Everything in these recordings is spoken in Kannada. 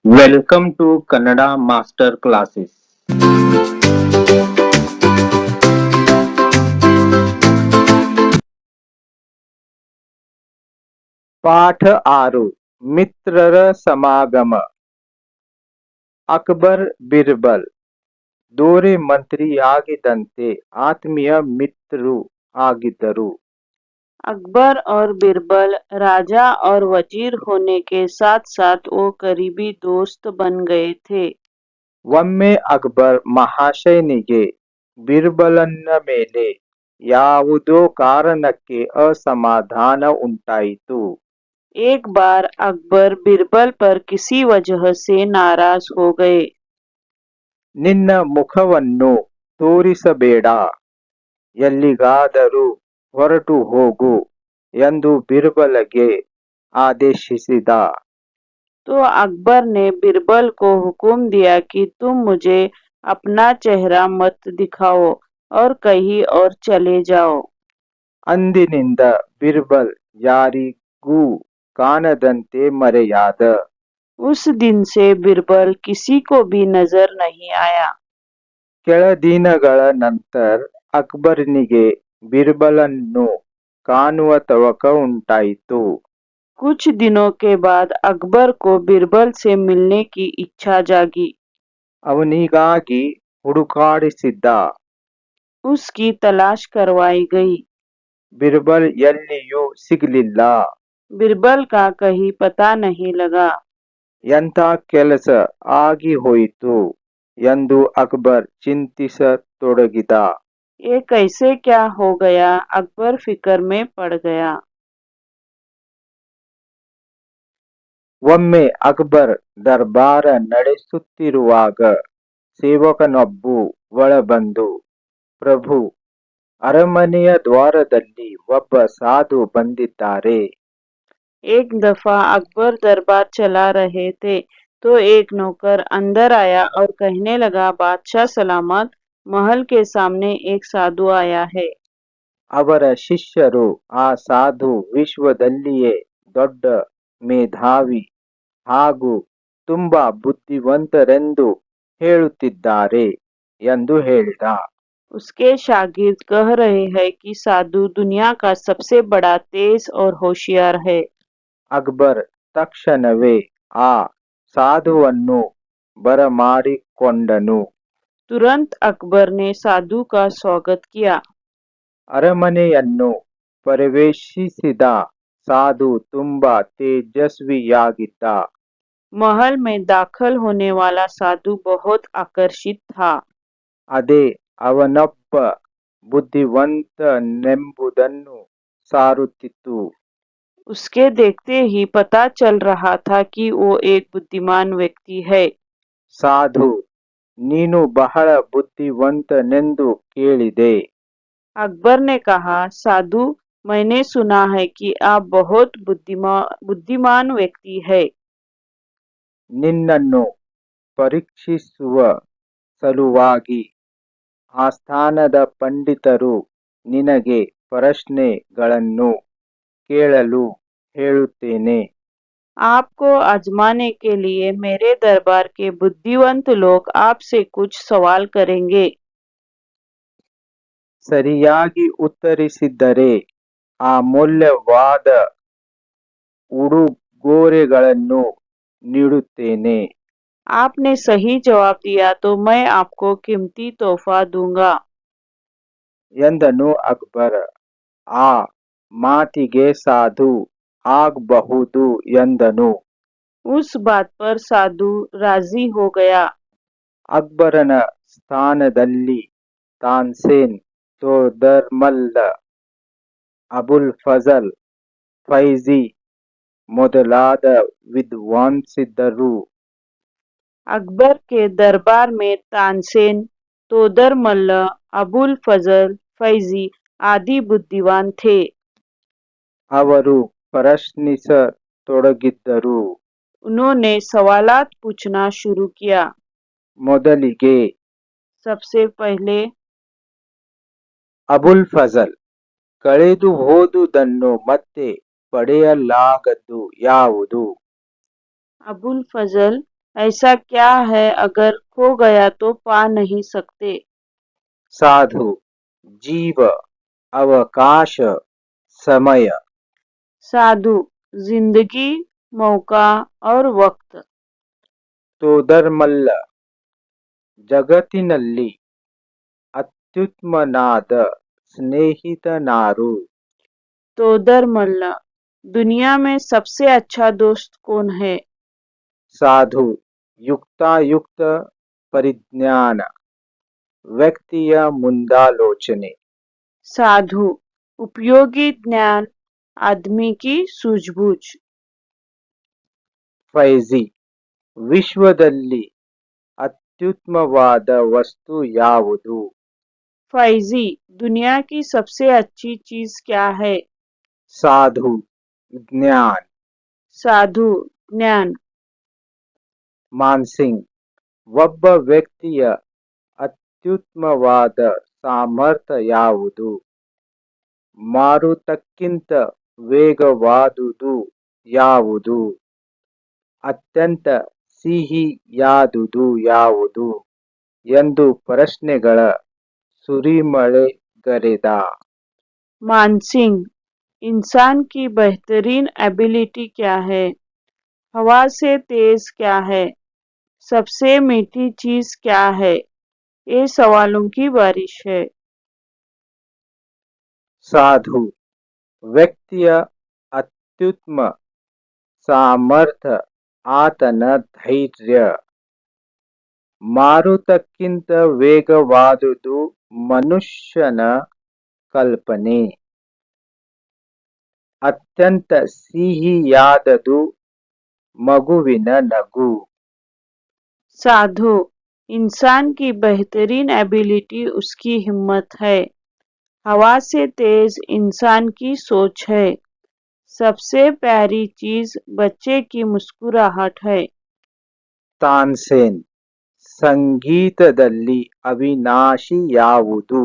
Welcome to Kannada Master Classes. ಪಾಠ 6 ಮಿತ್ರರ ಸಮಾಗಮ. ಅಕ್ಬರ್ ಬಿರ್ಬಲ್ ದೋರೆ ಮಂತ್ರಿಯಾಗಿದ್ದಂತೆ ಆತ್ಮೀಯ ಮಿತ್ರರು ಆಗಿದ್ದರು. अकबर और बिरबल राजा और वजीर होने के साथ साथ वो करीबी दोस्त बन गए थे। ಒಮ್ಮೆ ಅಕ್ಬರ್ ಮಹಾಶಯನಿಗೆ ಬಿರ್ಬಲನ ಮೇಲೆ ಯಾವುದೋ ಕಾರಣಕ್ಕೆ ಅಸಮಾಧಾನ ಉಂಟಾಯಿತು. एक बार अकबर बिरबल पर किसी वजह से नाराज हो गए। ನಿನ್ನ ಮುಖವನ್ನು ತೋರಿಸಬೇಡ, ಎಲ್ಲಿಗಾದರೂ ಹೊರಟು ಹೋಗು ಎಂದು ಬಿರ್ಬಲಗೆ ಆದೇಶಿಸಿದ. तो अकबर ने बिरबल को हुक्म दिया कि तुम मुझे अपना चेहरा मत दिखाओ और कहीं और चले जाओ। ಅಂದಿನಿಂದ ಬಿರ್ಬಲ್ ಯಾರಿಗೂ ಕಾಣದಂತೆ ಮರೆಯಾದ. उस दिन से बिरबल किसी को भी नजर नहीं आया। ಕೆಲ ದಿನಗಳ ನಂತರ ಅಕ್ಬರನಿಗೆ ಬಿರ್ಬಲನ್ನು ಕಾಣುವ ತವಕ ಉಂಟಾಯಿತು. कुछ दिनों के बाद अकबर को बिरबल से मिलने की इच्छा जागी। ಅವನಿಗಾಗಿ ಹುಡುಕಾಡಿಸಿದ್ದ. उसकी तलाश करवाई गई। ಬಿರ್ಬಲ್ ಎಲ್ಲಿಯೂ ಸಿಗಲಿಲ್ಲ. बिरबल का कहीं पता नहीं लगा। ಎಂಥ ಕೆಲಸ ಆಗಿ ಹೋಯಿತು ಎಂದು ಅಕ್ಬರ್ ಚಿಂತಿಸತೊಡಗಿದ. ये कैसे क्या हो गया, अकबर फिक्र में पड़ गया। ಒಮ್ಮೆ ಅಕ್ಬರ್ ದರ್ಬಾರ ನಡೆಸುತ್ತಿರುವಾಗ ಸೇವಕನೊಬ್ಬ ಒಳಬಂದು, ಪ್ರಭು, ಅರಮನೆಯ ದ್ವಾರದಲ್ಲಿ ಒಬ್ಬ ಸಾಧು ಬಂದಿದ್ದಾರೆ. एक दफा अकबर दरबार चला रहे थे तो एक नौकर अंदर आया और कहने लगा, बादशाह सलामत, महल के सामने एक साधु आया है। ಅವರ ಶಿಷ್ಯರು ಆ ಸಾಧು ವಿಶ್ವದಲ್ಲಿಯೇ ದೊಡ್ಡ ಮೇಧಾವಿ ಹಾಗೂ ತುಂಬಾ ಬುದ್ಧಿವಂತರೆಂದು ಹೇಳುತ್ತಿದ್ದಾರೆ ಎಂದು ಹೇಳಿದ. उसके शागिर्द कह रहे हैं कि साधु दुनिया का सबसे बड़ा तेज और होशियार है। ಅಕ್ಬರ್ ತಕ್ಷಣವೇ ಆ ಸಾಧುವನ್ನು ಬರಮಾಡಿಕೊಂಡನು. तुरंत अकबर ने साधु का स्वागत किया। ಅರಮನೆಯನ್ನು ಪ್ರವೇಶಿಸಿದ ಸಾಧು ತುಂಬಾ ತೇಜಸ್ವಿಯಾಗಿದ್ದ. महल में दाखिल होने वाला साधु बहुत आकर्षित था। ಅದೇ ಅವನೊಬ್ಬ ಬುದ್ಧಿವಂತನೆಂಬುದನ್ನು ಸಾರುತ್ತಿತ್ತು. उसके देखते ही पता चल रहा था कि वो एक बुद्धिमान व्यक्ति है। ಸಾಧು, ನೀನು ಬಹಳ ಬುದ್ಧಿವಂತನೆಂದು ಕೇಳಿದೆ. अकबर ने कहा, साधु, मैंने सुना है कि आप बहुत बुद्धिमान व्यक्ति है। ನಿನ್ನನ್ನು ಪರೀಕ್ಷಿಸುವ ಸಲುವಾಗಿ ಆಸ್ಥಾನದ ಪಂಡಿತರು ನಿನಗೆ ಪ್ರಶ್ನೆಗಳನ್ನು ಕೇಳಲು ಹೇಳುತ್ತೇನೆ. आपको आजमाने के लिए मेरे दरबार के बुद्धिवंत लोग आपसे कुछ सवाल करेंगे। ಸರಿಯಾಗಿ ಉತ್ತರಿಸಿದ್ದರೆ ಅಮೂಲ್ಯವಾದ ಉಡುಗೊರೆಗಳನ್ನು ನೀಡುತ್ತೇನೆ. आपने सही जवाब दिया तो मैं आपको कीमती तोहफा दूंगा। ಎಂದನು ಅಕ್ಬರ್. ಆ ಮಾತಿಗೆ ಸಾಧು ಆಗಬಹುದು ಎಂದನು. उस बात पर साधु राजी हो गया। ಅಕ್ಬರನ ಸ್ಥಾನದಲ್ಲಿ ತಾನ್ಸೇನ್, ತೋದರ್ಮಲ್ಲ, ಅಬುಲ್ ಫಜಲ್, ಫೈಜಿ ಮೊದಲಾದ ವಿದ್ವಾಂಸರಿದ್ದರು. अकबर के दरबार में तानसेन, तोदरमल्ल, अबुल फजल, फैजी आदि बुद्धिमान थे। ಅವರು ಪ್ರಶ್ನಿಸತೊಡಗಿದ್ದರು. उन्होंने सवालात पूछना शुरू किया। ಮೊದಲಿಗೆ सबसे पहले ಅಬುಲ್ ಫಜಲ್, ಕಳೆದು ಹೋದುದನ್ನು ಮತ್ತೆ ಪಡೆಯಲಾಗದ್ದು ಯಾವುದು? अबुल फजल, ऐसा क्या है अगर खो गया तो पा नहीं सकते? साधु जीव अवकाश समय साधु जिंदगी, मौका और वक्त। तोदरमल्ल जगತ್ತಿನಲ್ಲಿ अत्युत्मनाद स्नेहितनाರು तोदरमल्ल दुनिया में सबसे अच्छा दोस्त कौन है? साधु युक्तायुक्त परिज्ञान ವ್ಯಕ್ತಿಯ ಮುಂದಾಲೋಚನೆ साधु उपयोगी ज्ञान, आदमी की सूझबूझ। ಫೈಜಿ ವಿಶ್ವದಲ್ಲಿ ಅತ್ಯುತ್ತಮವಾದ ವಸ್ತು ಯಾವುದು फैजी दुनिया की सबसे अच्छी चीज क्या है? साधु ज्ञान साधु ज्ञान। ಮಾನ್ಸಿಂಗ್ ಒಬ್ಬ ವ್ಯಕ್ತಿಯ ಅತ್ಯುತ್ತಮವಾದ ಸಾಮರ್ಥ್ಯ ಯಾವುದು ಮಾರುತಕ್ಕಿಂತ ವೇಗವಾದುದು ಯಾವುದು ಅತ್ಯಂತ ಸಿಹಿಯಾದುದು ಯಾವುದು ಎಂದು ಪ್ರಶ್ನೆಗಳ ಸುರಿಮಳೆಗರೆದ मानसिंग इंसान की बेहतरीन एबिलिटी क्या है? हवा से तेज क्या है? सबसे मीठी चीज क्या है? ये सवालों की बारिश है। ಸಾಧು ವ್ಯಕ್ತಿಯ ಅತ್ಯುತ್ತಮ ಸಾಮರ್ಥ್ಯ ಆತನ ಧೈರ್ಯ ಮಾರುತಕ್ಕಿಂತ ವೇಗವಾದುದು ಮನುಷ್ಯನ ಕಲ್ಪನೆ ಅತ್ಯಂತ ಸಿಹಿಯಾದದು ಮಗುವಿನ ನಗು साधु इंसान की बेहतरीन एबिलिटी उसकी हिम्मत है। हवा से तेज इंसान की सोच है। सबसे प्यारी चीज बच्चे की मुस्कुराहट है। ತಾನ್ಸೇನ್ ಸಂಗೀತದಲ್ಲಿ ಅವಿನಾಶಿ ಯಾವುದು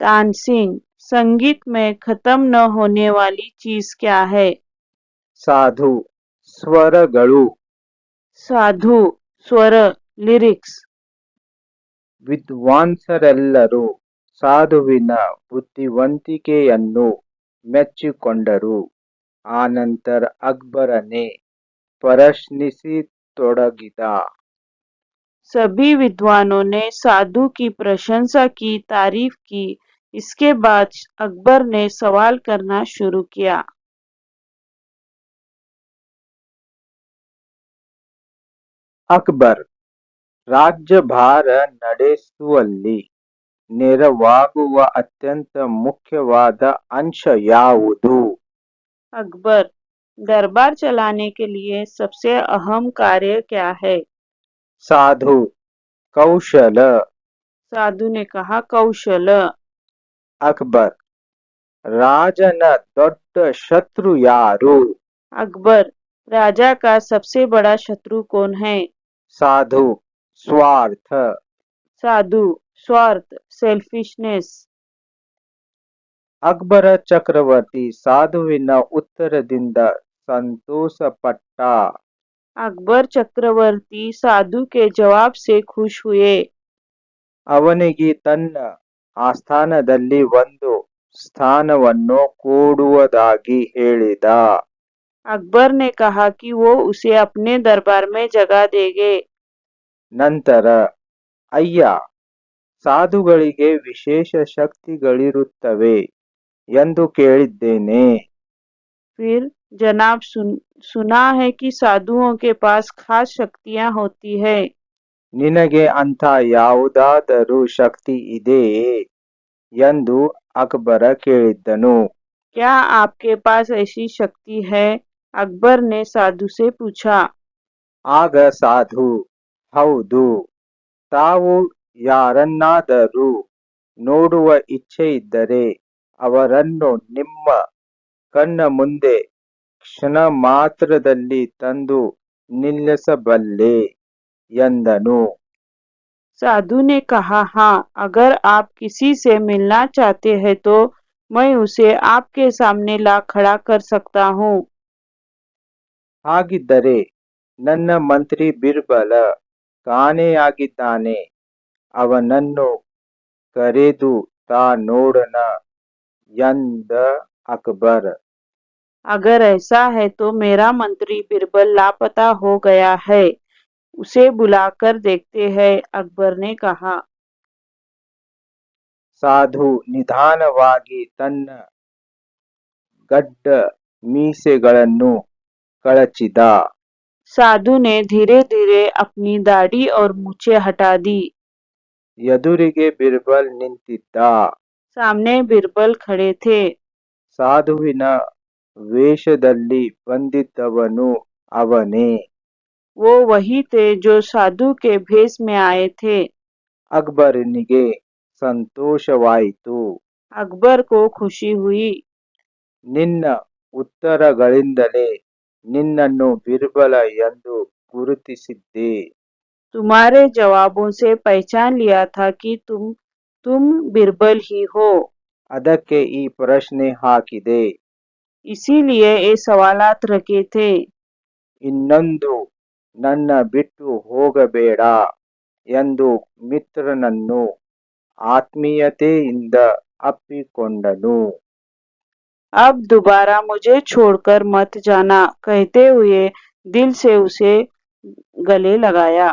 तानसेन संगीत में खत्म न होने वाली चीज क्या है? ಸಾಧು ಸ್ವರಗಳು साधु स्वर, लिरिक्स। ವಿದ್ವಾಂಸರೆಲ್ಲರೂ ಸಾಧುವಿನ ಬುದ್ಧಿವಂತಿಕೆಯನ್ನು ಮೆಚ್ಚಿಕೊಂಡರು ಆನಂತರ ಅಕ್ಬರನೇ ಪ್ರಶ್ನಿಸತೊಡಗಿದ सभी विद्वानों ने साधु की प्रशंसा की, तारीफ की। इसके बाद अकबर ने सवाल करना शुरू किया। ಅಕ್ಬರ್ ರಾಜ್ಯಭಾರ ನಡೆಸುವಲ್ಲಿ ನೆರವಾಗುವ ಅತ್ಯಂತ ಮುಖ್ಯವಾದ ಅಂಶ ಯಾವುದು अकबर दरबार चलाने के लिए सबसे अहम कार्य क्या है? ಸಾಧು ಕೌಶಲ साधु ने कहा कौशल। ಅಕ್ಬರ್ ರಾಜನ ದೊಡ್ಡ ಶತ್ರು ಯಾರು अकबर राजा का सबसे बड़ा शत्रु कौन है? ಸಾಧು ಸ್ವಾರ್ಥ साधु स्वार्थ, सेल्फिशनेस। ಅಕ್ಬರ ಚಕ್ರವರ್ತಿ ಸಾಧುವಿನ ಉತ್ತರದಿಂದ ಸಂತೋಷಪಟ್ಟ अकबर चक्रवर्ती साधु के जवाब से खुश हुए। ಅವನಿಗೆ ತನ್ನ ಆಸ್ಥಾನದಲ್ಲಿ ಒಂದು ಸ್ಥಾನವನ್ನು ಕೊಡುವುದಾಗಿ ಹೇಳಿದ अकबर ने कहा कि वो उसे अपने दरबार में जगह देंगे। ನಂತರ ಅಯ್ಯ ಸಾಧುಗಳಿಗೆ ವಿಶೇಷ ಶಕ್ತಿಗಳಿರುತ್ತವೆ ಎಂದು ಕೇಳಿದ್ದೇನೆ फिर जनाब सुना है कि साधुओं के पास खास शक्तियां होती है। ನಿನಗೆ ಅಂಥ ಯಾವುದಾದರೂ ಶಕ್ತಿ ಇದೆಯೇ ಎಂದು ಅಕ್ಬರ ಕೇಳಿದ್ದನು क्या आपके पास ऐसी शक्ति है? अकबर ने साधु से पूछा। ಆಗ ಸಾಧು ಹೌದು ತಾವು ಯಾರನ್ನಾದರೂ ನೋಡುವ ಇಚ್ಛೆ ಇದ್ದರೆ ಅವರನ್ನು ನಿಮ್ಮ ಕಣ್ಣ ಮುಂದೆ ಕ್ಷಣ ಮಾತ್ರದಲ್ಲಿ ತಂದು ನಿಲ್ಲಿಸಬಲ್ಲೆ ಎಂದನು साधु ने कहा हाँ, अगर आप किसी से मिलना चाहते हैं तो मैं उसे आपके सामने ला खड़ा कर सकता हूँ। ಹಾಗಿದ್ದರೆ ನನ್ನ ಮಂತ್ರಿ ಬಿರ್ಬಲ ಕಾಣೆಯಾಗಿದ್ದಾನೆ. ಅವನನ್ನು ಕರೆದು ತಾ ನೋಡೋಣ ಎಂದ अकबर। अगर ऐसा है तो मेरा मंत्री बिरबल लापता हो गया है, उसे बुलाकर देखते हैं, अकबर ने कहा। ಸಾಧು ನಿಧಾನವಾಗಿ ತನ್ನ ಗಡ್ಡ ಮೀಸೆಗಳನ್ನು ಕಳಚಿದ. साधु ने धीरे धीरे अपनी दाढ़ी और मूछें हटा दी। ಎದುರಿಗೆ ಬಿರ್ಬಲ್ ನಿಂತಿದ್ದ. सामने बिरबल खड़े थे। ಸಾಧುವಿನ ವೇಷದಲ್ಲಿ ಬಂದಿದ್ದವನು ಅವನೇ. वो वही थे जो साधु के भेष में आए थे। ಅಕ್ಬರನಿಗೆ ಸಂತೋಷವಾಯಿತು. अकबर को खुशी हुई। ನಿನ್ನ ಉತ್ತರಗಳಿಂದಲೇ ನಿನ್ನನ್ನು ಬಿರ್ಬಲ ಎಂದು ಗುರುತಿಸಿದ್ದೆ. तुम्हारे जवाबों से पहचान लिया था कि तुम बिरबल ही हो। ಅದಕ್ಕೆ ಈ ಪ್ರಶ್ನೆ ಹಾಕಿದೆ. इसीलिए ये सवालात रखे थे। ಇನ್ನೊಂದು ನನ್ನ ಬಿಟ್ಟು ಹೋಗಬೇಡ ಎಂದು ಮಿತ್ರನನ್ನು ಆತ್ಮೀಯತೆಯಿಂದ ಅಪ್ಪಿಕೊಂಡನು. अब दोबारा मुझे छोड़कर मत जाना, कहते हुए दिल से उसे गले लगाया।